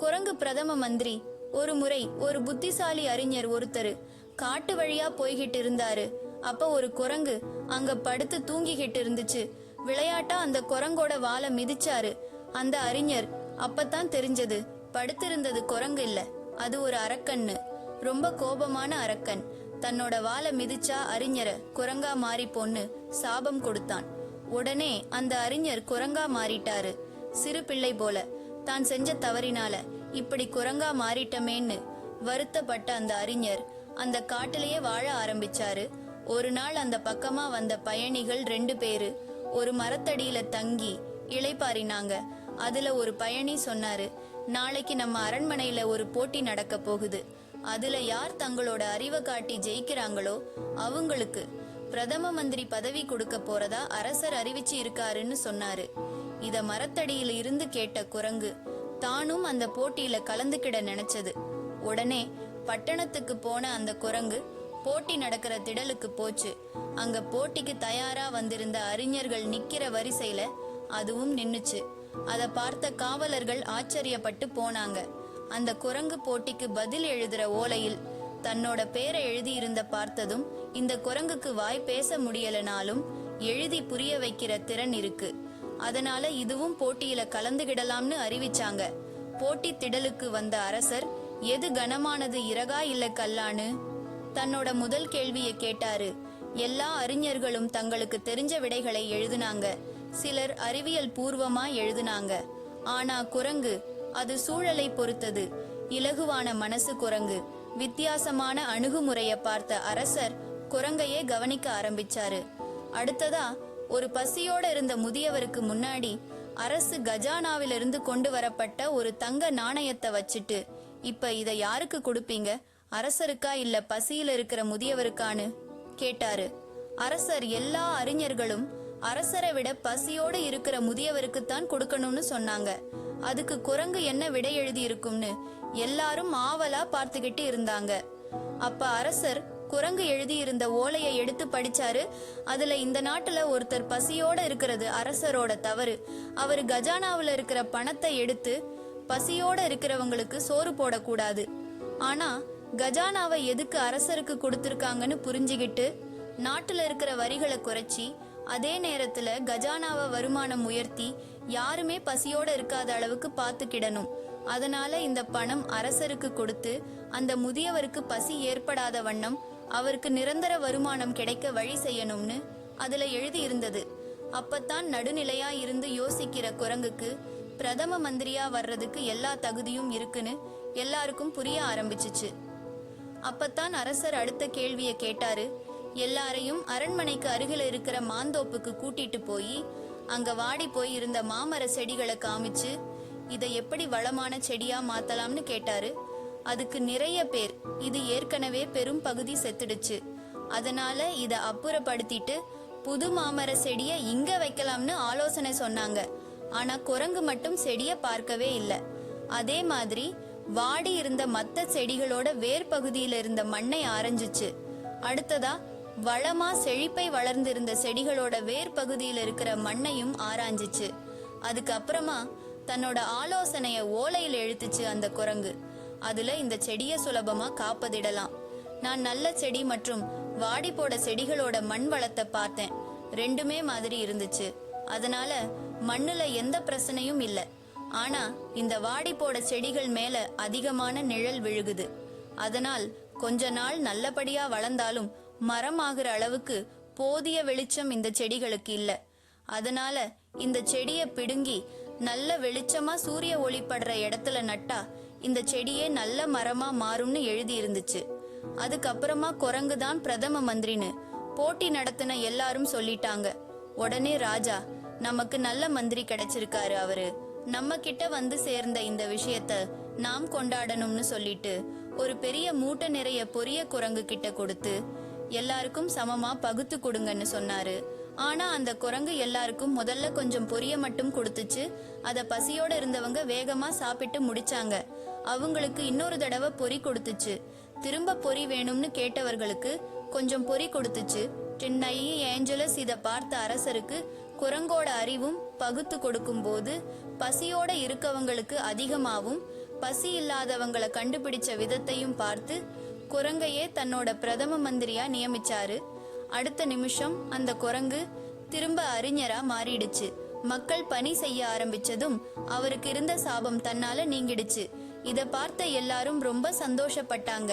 குரங்கு பிரதம மந்திரி. ஒரு முறை ஒரு புத்திசாலி அறிஞர் ஒருத்தர் காட்டு வழியா போய்கிட்டு இருந்தாரு. அப்ப ஒரு குரங்கு அங்க படுத்து தூங்கிக்கிட்டு இருந்துச்சு. விளையாட்டா அந்த குரங்கோட வாலை மிதிச்சாரு. அந்த அறிஞர் அப்பதான் தெரிஞ்சது படுத்திருந்தது குரங்கு இல்ல, அது ஒரு அரக்கன்னு. ரொம்ப கோபமான அரக்கன் தன்னோட வாலை மிதிச்சா அறிஞரை குரங்கா மாறி பொண்ணு சாபம் கொடுத்தான். உடனே அந்த அறிஞர் குரங்கா மாறிட்டாரு. சிறு பிள்ளை போல தான் செஞ்ச தவறினால இப்படி குரங்கா மாறிட்டமேன்னு வருத்தப்பட்ட அந்த அறிஞர் அந்த காட்டிலேயே வாழ ஆரம்பிச்சாரு. ஒரு நாள் அந்த பக்கமா வந்த பயணிகள் 2 பேரு ஒரு மரத்தடியில தங்கி இளைப்பாறினாங்க. அதுல ஒரு பயணி சொன்னாரு, நாளைக்கு நம்ம அரண்மனையில ஒரு போட்டி நடக்க போகுது. அதுல யார் தங்களோட அறிவை காட்டி ஜெயிக்கிறாங்களோ அவங்களுக்கு பிரதம மந்திரி பதவி கொடுக்க போறதா அரசர் அறிவிச்சு இருக்காருன்னு சொன்னாரு. இத மரத்தடியில இருந்து கேட்ட குரங்கு தானும் அந்த போட்டியில கலந்துக்கிட நினைச்சது. உடனே பட்டணத்துக்கு போன அந்த குரங்கு போட்டி நடக்கிற திடலுக்கு போச்சு. அங்க போட்டிக்கு தயாரா வந்திருந்த அறிஞர்கள் நிக்கிற வரிசையில அதுவும் நின்னுச்சு. அத பார்த்த காவலர்கள் ஆச்சரியப்பட்டு போனாங்க. அந்த குரங்கு போட்டிக்கு பதில் எழுதுற ஓலையில் தன்னோட பேரை எழுதி இருந்த பார்த்ததும் இந்த குரங்குக்கு வாய் பேச முடியலனாலும் எழுதி புரிய வைக்கிற திறன் இருக்கு. அதனால இதுவும் போட்டியில கலந்துகிடலாம்னு அறிவிச்சாங்க. போட்டி திடலுக்கு வந்த அரசர் எது கனமானது, இறகா இல்ல கல்லான்னு தன்னோட முதல் கேள்வியை கேட்டாரு. எல்லா அறிஞர்களும் தங்களுக்கு தெரிஞ்ச விடைகளை எழுதுனாங்க. சிலர் அறிவியல் பூர்வமா எழுதுனாங்க. ஆனா குரங்கு அது சூழலை பொறுத்தது. இலகுவான மனசு குரங்கு. வித்தியாசமான அணுகுமுறைய பார்த்த அரசர் குரங்கையே கவனிக்க ஆரம்பிச்சாரு. அடுத்ததா ஒரு பசியோட இருந்த முதியவருக்கு முன்னாடி அரசு கஜானாவிலிருந்து கொண்டு வரப்பட்ட ஒரு தங்க நாணயத்தை வச்சுட்டு, இப்ப இத யாருக்கு கொடுப்பீங்க, அரசருக்கா இல்ல பசியில இருக்கிற முதியவருக்கான்னு கேட்டாரு. அரசர் எல்லா அறிஞர்களும் அரசரை விட பசியோடு இருக்கிற முதியவருக்குத்தான் கொடுக்கணும்னு சொன்னாங்க. அதுக்கு குரங்கு என்ன விடை எழுதி இருக்கும்னு எல்லாரும் ஆவலா பார்த்துக்கிட்டு இருந்தாங்க. அப்ப அரசர் குரங்கு எழுதி இருந்த ஓலையை எடுத்து படிச்சாரு. அதுல இந்த நாட்டுல ஒருத்தர் பசியோட இருக்கிறது அரசரோட தவறு. அவரு கஜானாவுல இருக்கிற பணத்தை எடுத்து பசியோட இருக்கிறவங்களுக்கு சோறு போடக்கூடாது. ஆனா கஜானாவை எதுக்கு அரசருக்கு கொடுத்திருக்காங்கன்னு புரிஞ்சுகிட்டு நாட்டுல இருக்கிற வரிகளை குறைச்சி அதே நேரத்துல கஜானாவை வருமானம் உயர்த்தி யாருமே பசியோட இருக்காத அளவுக்கு பாத்துக்கிடணும். அதனால இந்த பணம் அரசருக்கு கொடுத்து அந்த முதியவருக்கு பசி ஏற்படாத வண்ணம் அவருக்கு நிரந்தர வருமானம் கிடைக்க வழி செய்யணும்னு அதுல எழுதி இருந்தது. அப்பத்தான் நடுநிலையா இருந்து யோசிக்கிற குரங்குக்கு பிரதம மந்திரியா வர்றதுக்கு எல்லா தகுதியும் இருக்குன்னு எல்லாருக்கும் புரிய ஆரம்பிச்சுச்சு. அப்பத்தான் அரசர் அடுத்த கேள்வியை கேட்டாரு. எல்லாரையும் அரண்மனைக்கு அருகில இருக்கிற மாந்தோப்புக்கு கூட்டிட்டு போய் அங்க வாடி போய் இருந்த மாமர செடிகளை காமிச்சு இதை எப்படி வளமான செடியா மாத்தலாம்னு கேட்டாரு. அதுக்கு நிறைய பேர் இது ஏற்கனவே பெரும் பகுதி செத்துடுச்சு, அதனால இத அப்புறப்படுத்திட்டு புது மாமர செடிய இங்க வைக்கலாம்னு ஆலோசனை சொன்னாங்க. ஆனா குரங்கு மட்டும் செடிய பார்க்கவே இல்லை. அதே மாதிரி வாடி இருந்த மத்த செடிகளோட வேர் பகுதியில இருந்த மண்ணை ஆரஞ்சிச்சு. அடுத்ததா வளமா செழிப்பை வளர்ந்திருந்த செடிகளோட வேர் பகுதியில இருக்கிற மண்ணையும் ஆராய்ஞ்சிச்சு. அதுக்கப்புறமா தன்னோட ஆலோசனைய ஓலையில எழுத்துச்சு அந்த குரங்கு. அதுல இந்த செடிய சுலபமா காப்பதிடலாம். நான் நல்ல செடி மற்றும் வாடி போட செடிகளோட மண் வளத்தை பார்த்தேன். ரெண்டுமே மாதிரி இருந்துச்சு. அதனால மண்ணுல எந்த பிரச்சனையும் இல்ல. ஆனா இந்த வாடி போட செடிகள் மேல அதிகமான நிழல் விழுகுது. அதனால் கொஞ்ச நாள் நல்லபடியா வளர்ந்தாலும் மரம் ஆகிற அளவுக்கு போதிய வெளிச்சம் இந்த செடிகளுக்கு இல்ல. அதனால இந்த செடிய பிடுங்கி நல்ல வெளிச்சமா சூரிய ஒளி படுற இடத்துல நட்டா இந்த செடியே நல்ல மரமா மாறும்னு எழுதி இருந்துச்சு. அதுக்கப்புறமா குரங்குதான் பிரதம மந்திரின்னு போட்டி நடத்தின எல்லாரும் சொல்லிட்டாங்க. உடனே ராஜா, நமக்கு நல்ல மந்திரி கிடைச்சிருக்காரு, அவரு நம்ம கிட்ட வந்து சேர்ந்த இந்த விஷயத்த நாம் கொண்டாடணும்னு சொல்லிட்டு ஒரு பெரிய மூட்டை நிறைய பொரிய குரங்கு கிட்ட கொடுத்து எல்லாருக்கும் சமமா பகுத்து கொடுங்கன்னு சொன்னாரு. ஆனா அந்த குரங்கு எல்லாருக்கும் முதல்ல கொஞ்சம் பொரிய மட்டும் கொடுத்துச்சு. அத பசியோட இருந்தவங்க வேகமா சாப்பிட்டு முடிச்சாங்க. அவங்களுக்கு இன்னொரு தடவை பொறி கொடுத்துச்சு. திரும்ப பொறி வேணும்னு கேட்டவர்களுக்கு கொஞ்சம் பொறி கொடுத்துச்சு. சென்னை ஏஞ்சலஸ் இத பார்த்த அரசருக்கு குரங்கோட அறிவும் பகுத்து கொடுக்கும் போது பசியோட இருக்கவங்களுக்கு அதிகமாவும் பசி இல்லாதவங்களை கண்டுபிடிச்ச விதத்தையும் பார்த்து குரங்கையே தன்னோட பிரதம மந்திரியா நியமிச்சாரு. அடுத்த நிமிஷம் அந்த குரங்கு திரும்ப அறிஞரா மாறிடுச்சு. மக்கள் பணி செய்ய ஆரம்பிச்சதும் அவருக்கு இருந்த சாபம் தன்னால நீங்கிடுச்சு. இத பார்த்த எல்லாரும் ரொம்ப சந்தோஷப்பட்டாங்க.